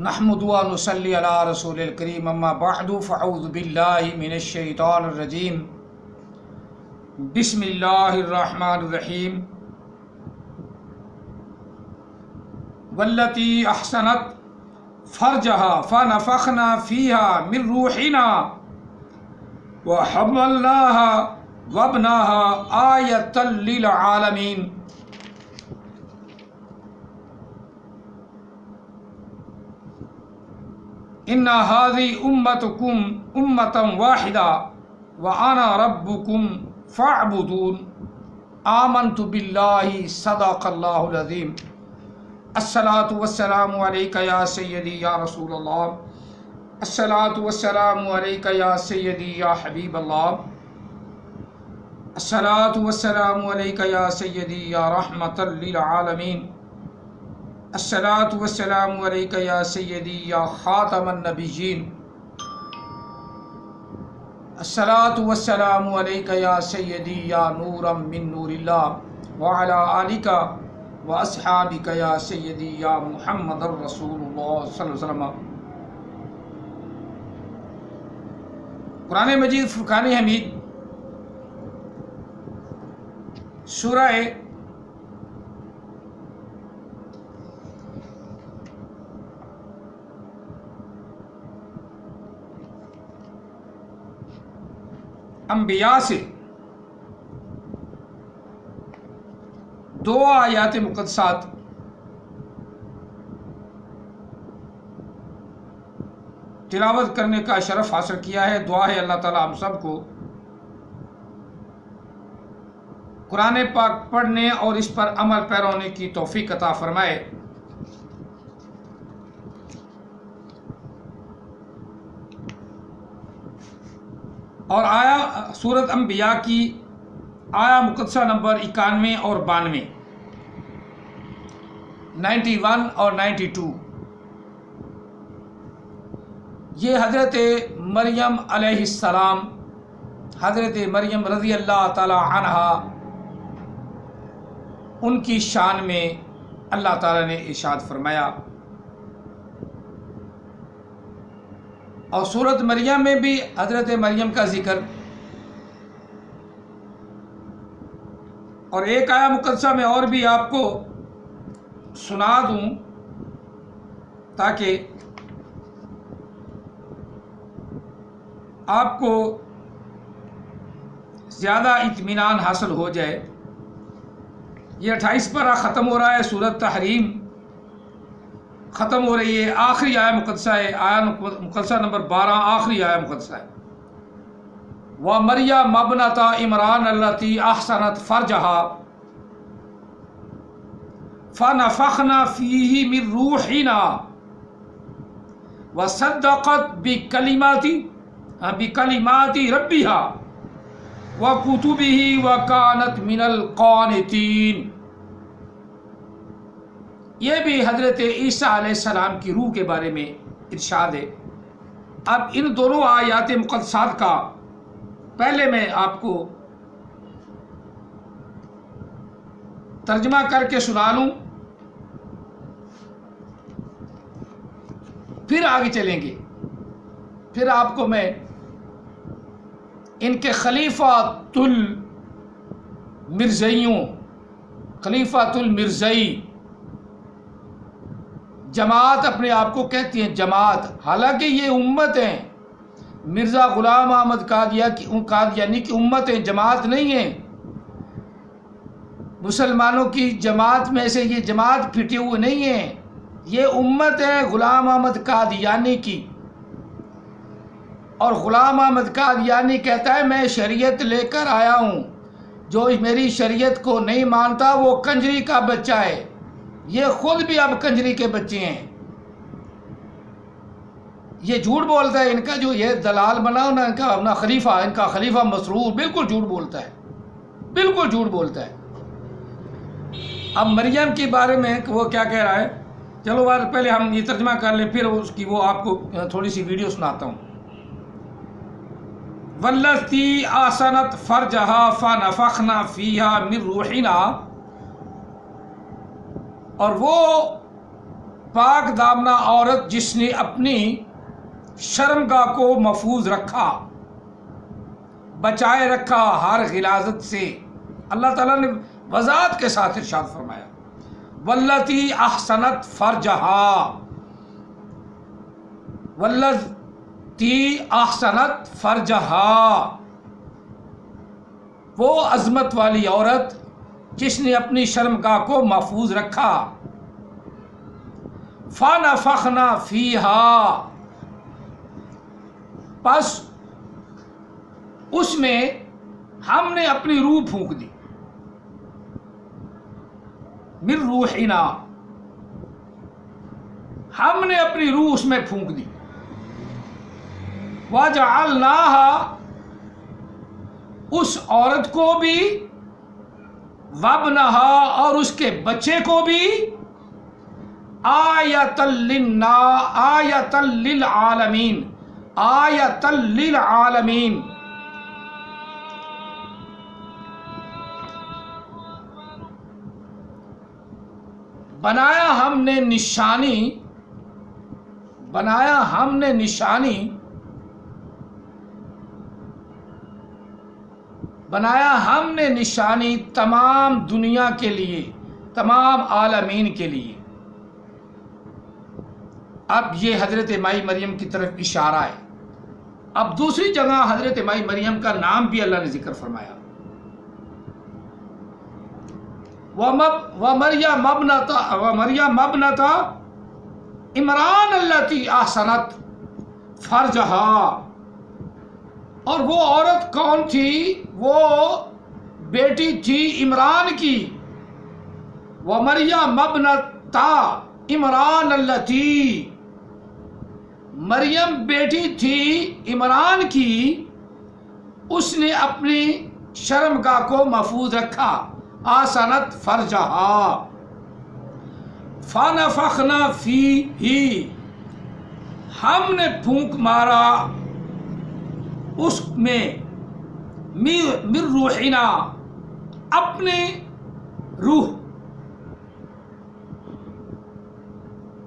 نحمد و نصلی علی رسول الکریم اما بعد فاعوذ باللہ من الشیطان الرجیم بسم اللہ الرحمن الرحیم والتی احسنت فرجها فنفخنا فیها من روحنا وحملناها وابناها آیۃ للعالمین۔ ان هذه امتکم امۃ واحدہ وانا ربکم فاعبدون۔ آمنت باللہ صدق اللہ العظیم۔ الصلاۃ والسلام علیک یا سیدی یا رسول اللہ، الصلاۃ والسلام علیک یا سیدی یا حبیب اللہ، الصلاۃ والسلام علیک یا سیدی یا رحمۃ للعالمین، الصلاۃ والسلام علیک یا سیدی یا خاتم النبیین، الصلاۃ والسلام علیک یا سیدی یا نورا من نور اللہ وعلی آلک و اصحابک یا سیدی یا محمد الرسول اللہ صلی اللہ علیہ وسلم۔ قرآن مجید فرقان حمید سورہ انبیاء سے دو آیات مقدسات تلاوت کرنے کا شرف حاصل کیا ہے۔ دعا ہے اللہ تعالی ہم سب کو قرآن پاک پڑھنے اور اس پر عمل پیرا ہونے کی توفیق عطا فرمائے۔ اور سورۃ انبیاء کی آیا مقدسہ نمبر 91 اور 92، 91 اور 92، یہ حضرت مریم علیہ السلام، حضرت مریم رضی اللہ تعالی عنہا، ان کی شان میں اللہ تعالی نے ارشاد فرمایا۔ اور سورۃ مریم میں بھی حضرت مریم کا ذکر، اور ایک آیا مقدسہ میں اور بھی آپ کو سنا دوں تاکہ آپ کو زیادہ اطمینان حاصل ہو جائے۔ یہ 28 پارہ ختم ہو رہا ہے، سورۃ تحریم ختم ہو رہی ہے، آخری آیا مقدسہ ہے، آیا مقدسہ نمبر 12 آخری آیا مقدسہ ہے۔ وَمَرْيَمَ ابْنَتَ عِمْرَانَ الَّتِي أَحْصَنَتْ فَرْجَهَا فَنَفَخْنَا فِيهِ مِنْ رُوحِنَا وَصَدَّقَتْ بِكَلِمَاتِ رَبِّهَا وَكُتُبِهِ وَكَانَتْ مِنَ الْقَانِتِينَ۔ یہ بھی حضرت عیسیٰ علیہ السلام کی روح کے بارے میں ارشاد ہے۔ اب ان دونوں آیات مقدسات کا پہلے میں آپ کو ترجمہ کر کے سنا لوں، پھر آگے چلیں گے، پھر آپ کو میں ان کے خلیفۃ المرزئی جماعت اپنے آپ کو کہتی ہیں جماعت، حالانکہ یہ امت ہیں، مرزا غلام احمد قادیانی کی امت ہیں، جماعت نہیں ہیں۔ مسلمانوں کی جماعت میں سے یہ جماعت پھٹے ہوئے نہیں ہیں، یہ امت ہے غلام احمد قادیانی کی۔ اور غلام احمد قادیانی کہتا ہے میں شریعت لے کر آیا ہوں، جو میری شریعت کو نہیں مانتا وہ کنجری کا بچہ ہے۔ یہ خود بھی اب کنجری کے بچے ہیں۔ یہ جھوٹ بولتا ہے، ان کا جو یہ دلال بنا نا، ان کا اپنا خلیفہ، ان کا خلیفہ مسرور بالکل جھوٹ بولتا ہے، بالکل جھوٹ بولتا ہے۔ اب مریم کے بارے میں وہ کیا کہہ رہا ہے، چلو پہلے ہم یہ ترجمہ کر لیں، پھر اس کی وہ آپ کو تھوڑی سی ویڈیو سناتا ہوں۔ والتی آسنت فرجہا فنفخنا فیہا من روحنا، اور وہ پاک دامنہ عورت جس نے اپنی شرمگاہ کو محفوظ رکھا، بچائے رکھا ہر غلاظت سے۔ اللہ تعالیٰ نے وضاحت کے ساتھ ارشاد فرمایا واللتی احسنت فرجہا، واللتی احسنت فرجہا، وہ عظمت والی عورت جس نے اپنی شرمگاہ کو محفوظ رکھا۔ فنفخنا فیہا، پس اس میں ہم نے اپنی روح پھونک دی، من روحنا، ہم نے اپنی روح اس میں پھونک دی۔ وجعلناہا، اس عورت کو بھی، وابنہا، اور اس کے بچے کو بھی، آیۃ للعالمین، آیۃ للعالمین، بنایا ہم نے نشانی، بنایا ہم نے نشانی، بنایا ہم نے نشانی تمام دنیا کے لیے، تمام عالمین کے لیے۔ اب یہ حضرت مائی مریم کی طرف اشارہ ہے۔ اب دوسری جگہ حضرت مائی مریم کا نام بھی اللہ نے ذکر فرمایا، وَمَرْيَمَ ابْنَتَ عمران التی احسنت فرجہا، اور وہ عورت کون تھی؟ وہ بیٹی تھی عمران کی۔ وَمَرْيَمَ ابْنَتَ عمران التی، مریم بیٹی تھی عمران کی، اس نے اپنی شرمگاہ کو محفوظ رکھا، آسنت فرجہا، فنفخنا فیہ، ہم نے پھونک مارا اس میں، من روحنا، اپنے روح،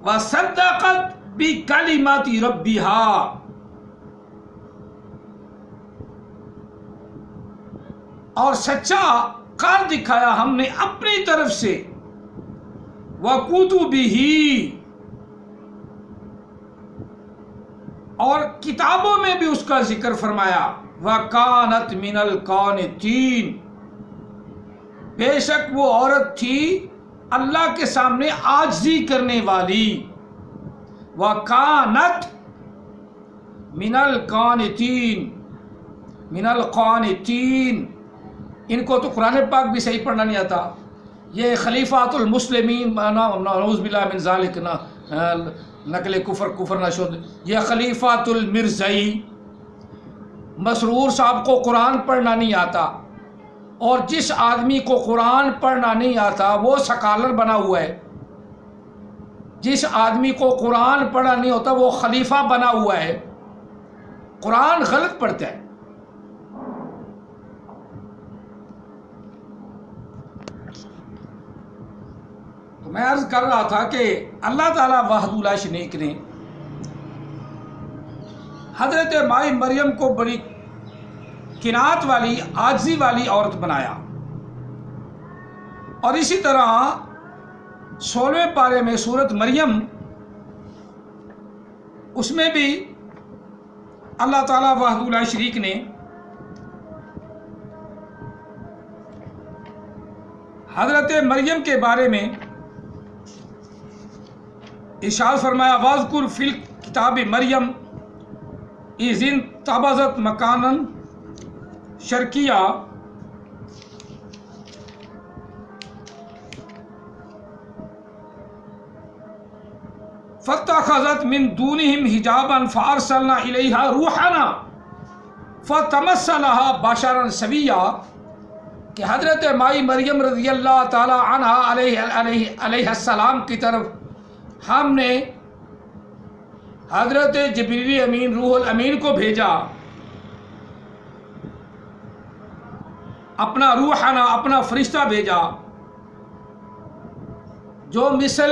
وصدقت بکلمات ربہا، اور سچا کر دکھایا ہم نے اپنی طرف سے، وَكُتُبِهِ، اور کتابوں میں بھی اس کا ذکر فرمایا، وَكَانَتْ مِنَ الْقَانِتِينَ، بے شک وہ عورت تھی اللہ کے سامنے عاجزی کرنے والی۔ وَكَانَتْ مِنَ الْقَانِتِينَ، مِنَ الْقَانِتِينَ، ان کو تو قرآن پاک بھی صحیح پڑھنا نہیں آتا، یہ خلیفات المسلمین، نعوذ باللہ من ذالک، نقل کفر نہ شد، یہ خلیفات المرزئی مسرور صاحب کو قرآن پڑھنا نہیں آتا، اور جس آدمی کو قرآن پڑھنا نہیں آتا وہ سکالر بنا ہوا ہے، جس آدمی کو قرآن پڑھنا نہیں ہوتا وہ خلیفہ بنا ہوا ہے، قرآن غلط پڑھتا ہے۔ تو میں عرض کر رہا تھا کہ اللہ تعالیٰ وحدہ لا شریک نے حضرت مائی مریم کو بڑی قناعت والی، عاجزی والی عورت بنایا، اور اسی طرح 16ویں پارے میں سورۃ مریم، اس میں بھی اللہ تعالیٰ وحدہ لا شریک نے حضرت مریم کے بارے میں ارشاد فرمایا، واذکر فی الکتاب مریم اذ انتبذت مکانا شرقیہ، فاتخذت من دونہم حجابا فارسلنا الیہا روحنا فتمثلها بشرا سویا، کہ حضرت مائی مریم رضی اللہ تعالی عنہ علیہ السلام کی طرف ہم نے حضرت جبریل امین، روح الامین کو بھیجا، اپنا روحنا، اپنا فرشتہ بھیجا، جو مثل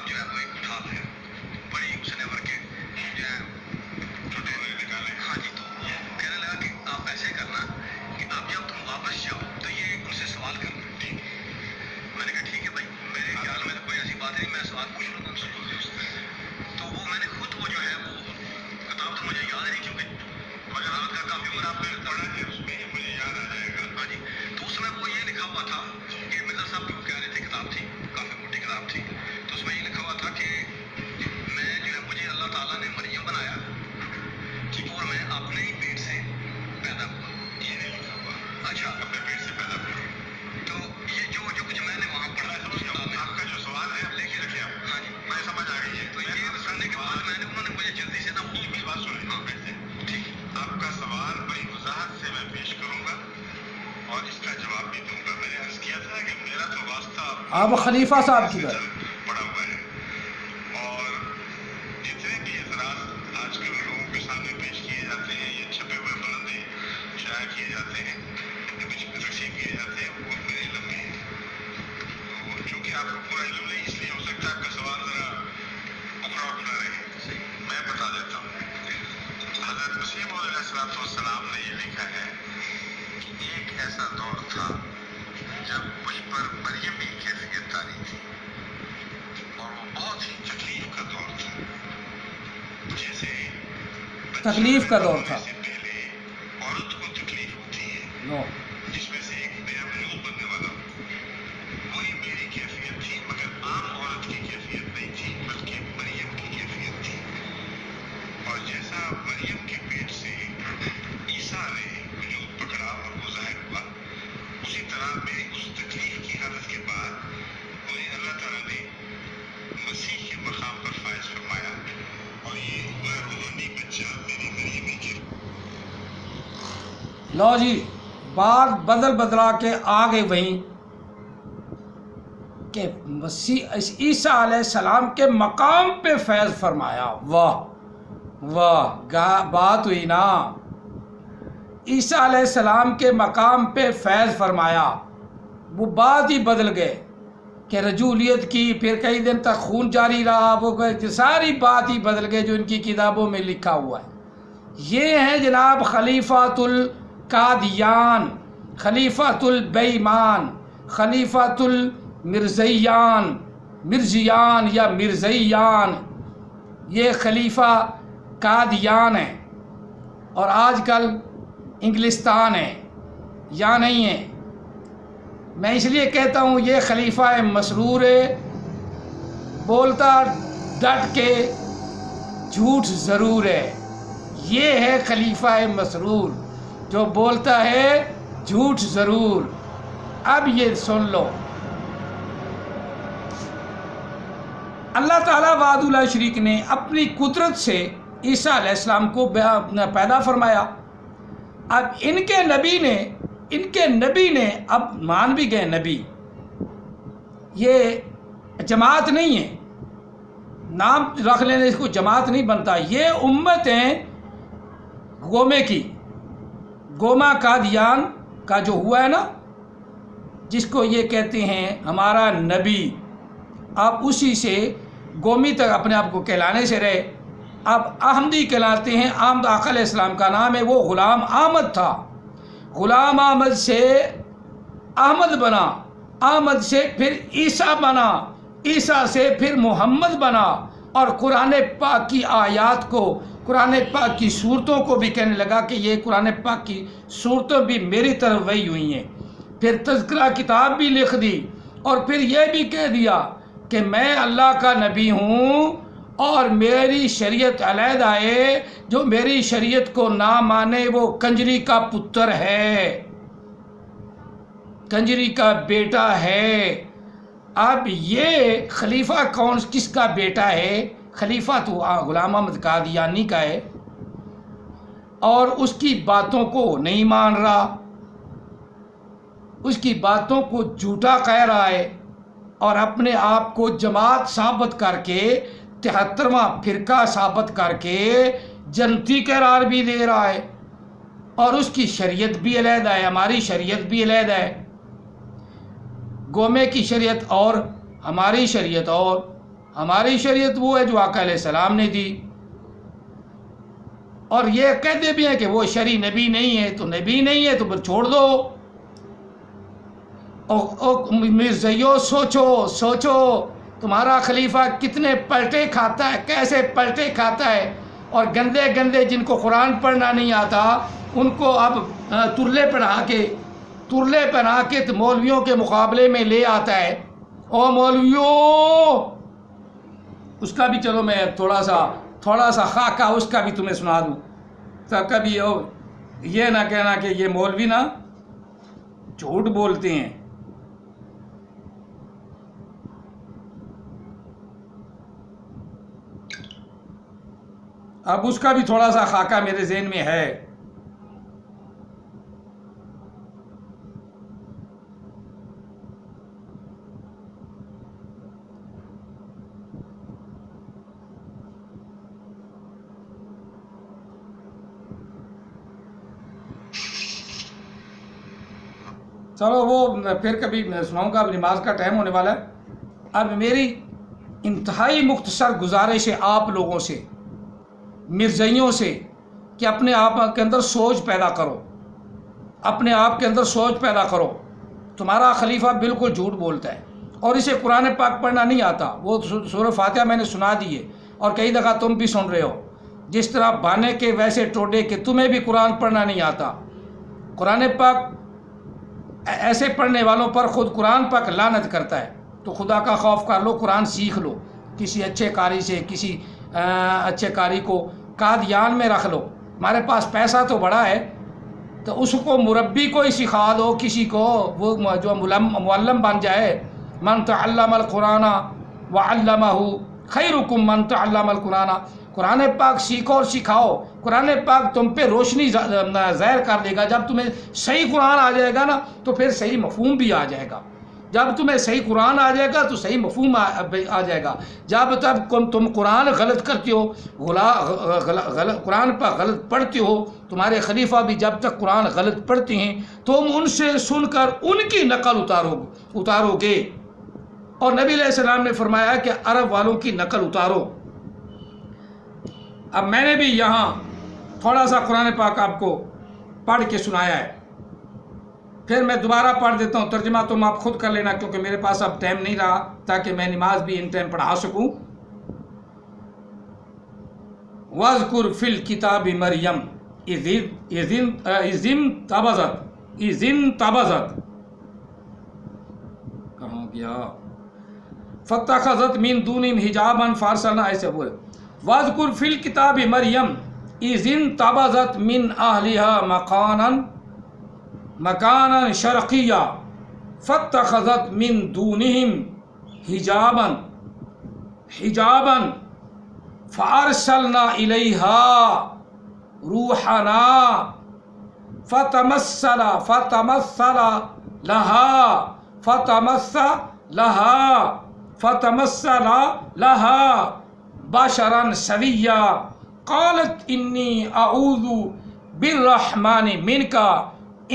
بعد جو ہے وہ ایک اٹھا پھر بڑی اس نے ور کے جو ہے نکالے. ہاں جی, تو کہنے لگا کہ آپ ایسے کرنا کہ اب جب تم واپس جاؤ تو یہ ان سے سوال کرنا. ٹھیک, میں نے کہا ٹھیک ہے بھائی, میرے خیال میں تو کوئی ایسی بات نہیں, میں سوال پوچھ لوں گا ان سے. تو وہ میں نے خود وہ جو ہے وہ کتاب تو مجھے یاد نہیں کیونکہ مگر رات کا کافی بڑا آپ نے پڑھا ہے اس میں مجھے یاد آ جائے گا. ہاں جی, تو اس میں وہ یہ لکھا ہوا تھا کہ مرزا صاحب جو کہہ رہے تھے, کتاب تھی کافی موٹی کتاب تھی, تو اس میں یہ لکھا ہوا تھا کہ میں جو ہے مجھے اللہ تعالیٰ نے مریم بنایا اور میں اپنے ہی پیٹ سے پیدا ہوا. یہ نہیں لکھا ہوا. اچھا, اپنے پیٹ سے پیدا ہوا. تو یہ جو کچھ میں نے وہاں پڑھا ہے اس کتاب میں. آپ کا جو سوال ہے آپ لے کے رکھے آپ. ہاں جی, مجھے سمجھ آ گئی ہے. تو یہ سننے کے بعد میں نے انہوں نے مجھے جلدی سے نا میری بات سنیں. ہاں ٹھیک, آپ کا سوال بڑی وضاحت سے میں پیش کروں گا اور اس کا جواب بھی دوں گا. میں نے عرض کیا تھا کہ میرا تو واسطہ آپ خلیفہ صاحب کی بات پڑا ہوا ہے اور جتنے بھی اعتراض آج کل لوگوں کے سامنے پیش کیے جاتے ہیں, یہ چھپے ہوئے بلندے شائع کیے جاتے ہیں, تقسیم کیے جاتے ہیں, وہ میرے علم میں ہے. تو چونکہ آپ کو پورا علم نہیں, اس لیے ہو سکتا ہے آپ کا سوال ذرا اکھڑا اکھڑا رہے. میں بتا دیتا ہوں. حضرت مسیح موعود علیہ السلام نے یہ لکھا ہے کہ ایک ایسا دور تھا جب مجھ پر مریم کی کیفیت طاری تھی اور وہ بہت ہی تکلیف کا دور تھا. جیسے تکلیف کا دور تھا, سے پہلے عورت کو تکلیف ہوتی ہے نو جس میں سے ایک نیا ملوک بننے والا ہو. وہی میری کیفیت تھی, مگر عام عورت کی کیفیت نہیں تھی بلکہ مریم کی کیفیت تھی. اور جیسا مریم کے پیٹ سے عیسیٰ نے وجود پکڑا اور وہ ظاہر ہوا, اسی طرح میری اس تکلیف کی حالت کے بعد مجھے اللہ تعالیٰ نے مسیح کے مقام پر فائز فرمایا اور یہ ہوا روحانی بچہ میری مریم کی. لو جی, بات بدل بدلا کے آ گئی وہیں کہ مسیح عیسیٰ علیہ السلام کے مقام پہ فیض فرمایا. واہ واہ, بات ہوئی نا. عیسیٰ علیہ السلام کے مقام پہ فیض فرمایا, وہ بات ہی بدل گئے کہ رجولیت کی, پھر کئی دن تک خون جاری رہا, وہ ساری بات ہی بدل گئے جو ان کی کتابوں میں لکھا ہوا ہے. یہ ہیں جناب خلیفۃ القادیان, خلیفۃ البیمان, خلیفۃ المرزیان, مرزیان یا مرزیان, یہ خلیفہ قادیان ہیں. اور آج کل انگلستان ہے یا نہیں ہے. میں اس لیے کہتا ہوں یہ خلیفہ مسرور ہے, بولتا ڈٹ کے جھوٹ ضرور ہے. یہ ہے خلیفہ مسرور جو بولتا ہے جھوٹ ضرور. اب یہ سن لو, اللہ تعالیٰ وحدہ لا شریک نے اپنی قدرت سے عیسیٰ علیہ السلام کو پیدا فرمایا. اب ان کے نبی نے اب مان بھی گئے نبی, یہ جماعت نہیں ہے, نام رکھ لینے اس کو جماعت نہیں بنتا. یہ امت ہیں گومے کی, گوما قادیان کا جو ہوا ہے نا, جس کو یہ کہتے ہیں ہمارا نبی. آپ اسی سے گومی تک اپنے آپ کو کہلانے سے رہے. اب احمدی کہلاتے ہیں. احمد آقا علیہ السلام کا نام ہے, وہ غلام احمد تھا. غلام احمد سے احمد بنا, احمد سے پھر عیسیٰ بنا, عیسیٰ سے پھر محمد بنا. اور قرآن پاک کی آیات کو, قرآن پاک کی صورتوں کو بھی کہنے لگا کہ یہ قرآن پاک کی صورتیں بھی میری طرف وحی ہوئی ہیں. پھر تذکرہ کتاب بھی لکھ دی, اور پھر یہ بھی کہہ دیا کہ میں اللہ کا نبی ہوں اور میری شریعت علیحدہ ہے, جو میری شریعت کو نہ مانے وہ کنجری کا پتر ہے, کنجری کا بیٹا ہے. اب یہ خلیفہ کس کا بیٹا ہے؟ خلیفہ تو غلام احمد قادیانی کا ہے, اور اس کی باتوں کو نہیں مان رہا, اس کی باتوں کو جھوٹا کہہ رہا ہے, اور اپنے آپ کو جماعت ثابت کر کے 73واں فرقہ ثابت کر کے جنتی قرار بھی دے رہا ہے. اور اس کی شریعت بھی علیحدہ ہے, ہماری شریعت بھی علیحدہ ہے. گومے کی شریعت اور ہماری شریعت اور. ہماری شریعت وہ ہے جو آقا علیہ السلام نے دی. اور یہ کہتے بھی ہیں کہ وہ شرعی نبی نہیں ہے، تو نبی نہیں ہے تو پھر چھوڑ دو. مرزائیو سوچو تمہارا خلیفہ کتنے پلٹے کھاتا ہے، کیسے پلٹے کھاتا ہے، اور گندے گندے جن کو قرآن پڑھنا نہیں آتا ان کو اب ترلے پہنا کے تو مولویوں کے مقابلے میں لے آتا ہے. او مولویوں، اس کا بھی چلو میں تھوڑا سا خاکہ اس کا بھی تمہیں سنا دوں. تو کبھی یہ نہ کہنا کہ یہ مولوی نا جھوٹ بولتے ہیں. اب اس کا بھی تھوڑا سا خاکہ میرے ذہن میں ہے. چلو وہ پھر کبھی سناؤں گا، اب نماز کا ٹائم ہونے والا ہے. اب میری انتہائی مختصر گزارش ہے آپ لوگوں سے، مرزائیوں سے، کہ اپنے آپ کے اندر سوچ پیدا کرو، اپنے آپ کے اندر سوچ پیدا کرو. تمہارا خلیفہ بالکل جھوٹ بولتا ہے اور اسے قرآن پاک پڑھنا نہیں آتا. وہ سورہ فاتحہ میں نے سنا دی ہے اور کئی دفعہ تم بھی سن رہے ہو. جس طرح بانے کے ویسے ٹوڈے کہ تمہیں بھی قرآن پڑھنا نہیں آتا. قرآن پاک ایسے پڑھنے والوں پر خود قرآن پاک لعنت کرتا ہے. تو خدا کا خوف کر لو، قرآن سیکھ لو کسی اچھے قاری سے، کسی اچھے قاری کو قادیان میں رکھ لو. ہمارے پاس پیسہ تو بڑا ہے تو اس کو مربی کو ہی سکھا دو، کسی کو وہ جو معلم بن جائے. من تعلم القرآن وعلمہ خیرکم من تعلم القرآن. قرآن پاک سیکھو اور سکھاؤ. قرآن پاک تم پہ روشنی ظاہر کر دے گا. جب تمہیں صحیح قرآن آ جائے گا نا تو پھر صحیح مفہوم بھی آ جائے گا. جب تمہیں صحیح قرآن آ جائے گا تو صحیح مفہوم آ جائے گا. جب تک تم قرآن غلط کرتے ہو، قرآن پر غلط پڑھتے ہو، تمہارے خلیفہ بھی جب تک قرآن غلط پڑھتے ہیں تم ان سے سن کر ان کی نقل اتارو گے. اور نبی علیہ السلام نے فرمایا کہ عرب والوں کی نقل اتارو. اب میں نے بھی یہاں تھوڑا سا قرآن پاک آپ کو پڑھ کے سنایا ہے، پھر میں دوبارہ پڑھ دیتا ہوں. ترجمہ تم آپ خود کر لینا کیونکہ میرے پاس اب ٹائم نہیں رہا تاکہ میں نماز بھی ان ٹائم پڑھا سکوں. وَاذْكُرْ فِي الْكِتَابِ مَرْيَمَ اِذِ انْتَبَذَتْ کہاں گیا؟ فَاتَّخَذَتْ مِن دُونِهِمْ حِجَابًا فَأَرْسَلْنَا، ایسے بولے. وَاذْكُرْ فِي الْكِتَابِ مَرْيَمَ اِذِ انْتَبَذَتْ مِنْ أَهْلِهَا مکانا شرقیہ فاتخذت من دونہم حجابا فارسلنا الیہا روحنا فتمثل لها بشرا سویا. قالت انی اعوذ بالرحمن منک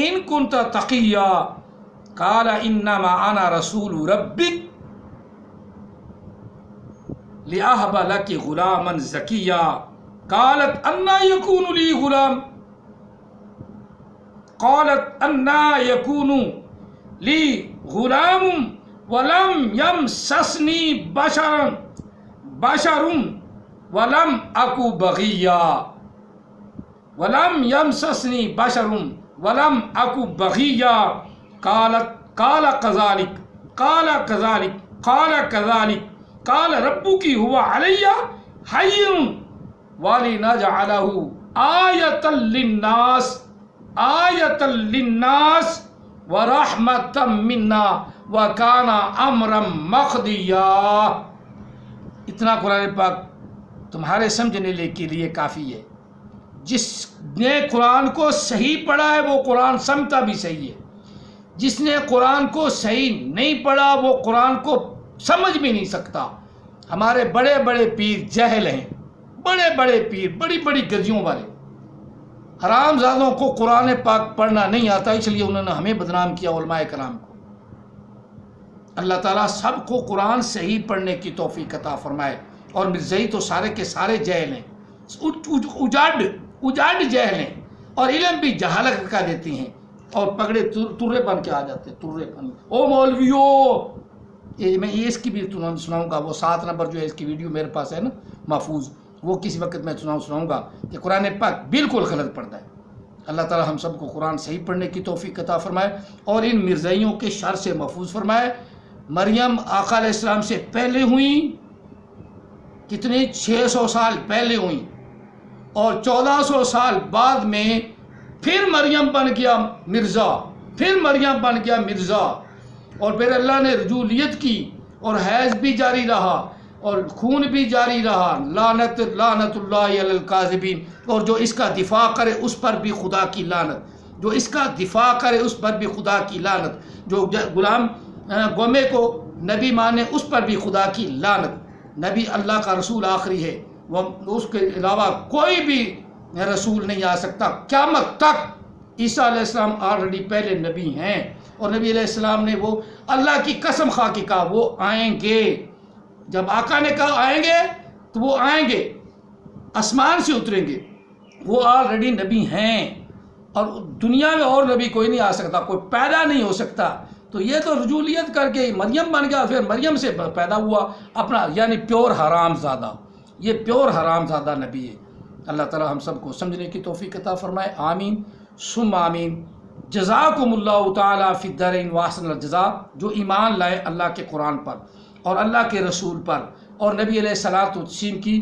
ان کنت تقیا. قال انما انا رسول ربک لأہب لک غلاما زکیا. قالت انا یکون لی غلام ولم یمسسنی بشر ولم اکو بغیا. ولم اکو بغیا. قال كذلك قال ربك هو علي حي ولنجعله آية للناس ورحمة منا وكان امرا مقضيا. اتنا قرآن پاک تمہارے سمجھنے کے لیے کافی ہے. جس نے قرآن کو صحیح پڑھا ہے وہ قرآن سمجھتا بھی صحیح ہے. جس نے قرآن کو صحیح نہیں پڑھا وہ قرآن کو سمجھ بھی نہیں سکتا. ہمارے بڑے بڑے پیر جاہل ہیں، بڑے بڑے پیر، بڑی بڑی گدیوں والے. حرام زادوں کو قرآن پاک پڑھنا نہیں آتا، اس لیے انہوں نے ہمیں بدنام کیا علماء کرام کو. اللہ تعالیٰ سب کو قرآن صحیح پڑھنے کی توفیق عطا فرمائے. اور مرزائی تو سارے کے سارے جہل ہیں، اجاڈ جہل ہیں، اور علم بھی جہالت کا دیتی ہیں، اور پگڑے ترے بن کے آ جاتے ہیں، ترے بن. او مولویو، میں یہ اس کی بھی سناؤں گا، وہ 7 نمبر جو ہے اس کی ویڈیو میرے پاس ہے نا محفوظ، وہ کسی وقت میں سناؤں گا کہ قرآن پاک بالکل غلط پڑھتا ہے. اللہ تعالیٰ ہم سب کو قرآن صحیح پڑھنے کی توفیق عطا فرمائے اور ان مرزائیوں کے شر سے محفوظ فرمائے. مریم آقا علیہ السلام سے پہلے ہوئیں، کتنے 600 سال پہلے ہوئیں، اور 1400 سال بعد میں پھر مریم بن گیا مرزا، پھر مریم بن گیا مرزا، اور پھر اللہ نے رجولیت کی اور حیض بھی جاری رہا اور خون بھی جاری رہا. لعنت اللہ علی الکاذبین. اور جو اس کا دفاع کرے اس پر بھی خدا کی لعنت، جو اس کا دفاع کرے اس پر بھی خدا کی لعنت، جو غلام گومے کو نبی مانے اس پر بھی خدا کی لعنت. نبی اللہ کا رسول آخری ہے، وہ اس کے علاوہ کوئی بھی رسول نہیں آ سکتا قیامت تک. عیسیٰ علیہ السلام آلریڈی پہلے نبی ہیں، اور نبی علیہ السلام نے وہ اللہ کی قسم کھا کے کہا وہ آئیں گے. جب آقا نے کہا آئیں گے تو وہ آئیں گے، آسمان سے اتریں گے، وہ آلریڈی نبی ہیں، اور دنیا میں اور نبی کوئی نہیں آ سکتا، کوئی پیدا نہیں ہو سکتا. تو یہ تو رجولیت کر کے مریم بن گیا، پھر مریم سے پیدا ہوا اپنا، یعنی پیور حرام زادہ، یہ پیور حرام زادہ نبی ہے. اللہ تعالی ہم سب کو سمجھنے کی توفیق عطا فرمائے. آمین ثم آمین. جزاکم اللہ تعالیٰ فی الدارین واحسن الجزاء. جو ایمان لائے اللہ کے قرآن پر اور اللہ کے رسول پر اور نبی علیہ الصلوۃ والتسلیم کی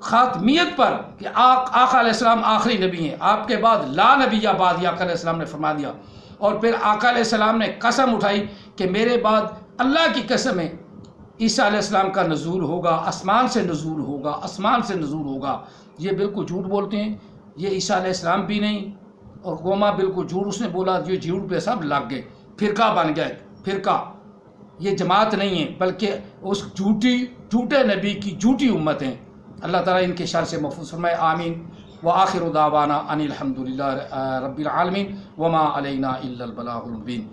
خاتمیت پر، کہ آقا علیہ السلام آخری نبی ہیں، آپ کے بعد لا نبی بعدی، آقا علیہ السلام نے فرما دیا. اور پھر آقا علیہ السلام نے قسم اٹھائی کہ میرے بعد اللہ کی قسم ہے عیسیٰ علیہ السلام کا نزول ہوگا، آسمان سے نزول ہوگا، آسمان سے نزول ہوگا. یہ بالکل جھوٹ بولتے ہیں، یہ عیسیٰ علیہ السلام بھی نہیں، اور گوما بالکل جھوٹ اس نے بولا، یہ جھوٹ پہ سب لگ گئے، فرقہ بن گئے. فرقہ یہ جماعت نہیں ہے، بلکہ اس جھوٹے نبی کی جھوٹی امت ہیں. اللہ تعالیٰ ان کے شر سے محفوظ فرمائے. آمین. وآخر دعوانا ان الحمد للہ رب العالمین وما علینا الا البلاغ المبین.